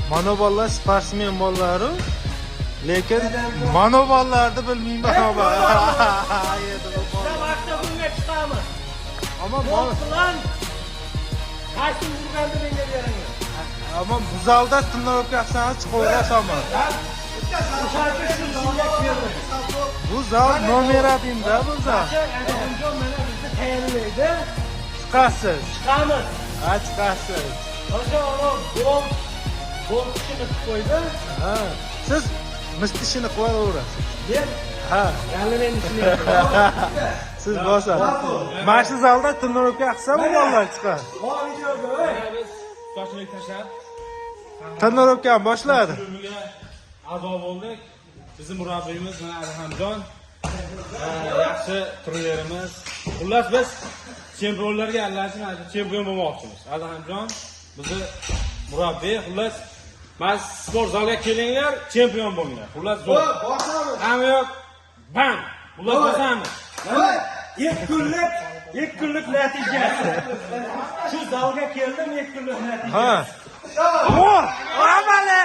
Mana bolalar sportsmen bolalar, lekin mana bolalarni bilmayman ama. Vaqtda bunga chiqamiz. Ama Bilan qaysi burganni menga beringlar. ama bu zalda turnirga yapsanız chiqaverasizmi? Bu zal nomeradinda bu zal. Andijon mana bizni tayyorlaydi. Chiqasiz. Chiqamiz. Ha, chiqasiz. O'sha gol ishini qilib qo'ydi. Ha, siz misti ishini qilaverasiz. Men Ha, men ishini qilaman. siz bosasiz. Mana shu zalda turnirga yapsa bu bolalar chiqadi. Biz sochlik tashlab Turnirga boshladi. bölümüge a'zo bo'ldik. Bizim murabbiyimiz mana Adhamjon, yaxshi turnerimiz. Xullas biz chempionlarga allanchi chempion bo'lmoqchimiz. Adhamjon bizni murabbiy. Xullas mas sport zalga kelinglar, chempion bo'linglar. Xullas zo'r. Ham yo'q. Bam. Xullas bosamiz. 2 kunlik natija. Shu zalga keldim 2 kunlik natija. Ha. Amale!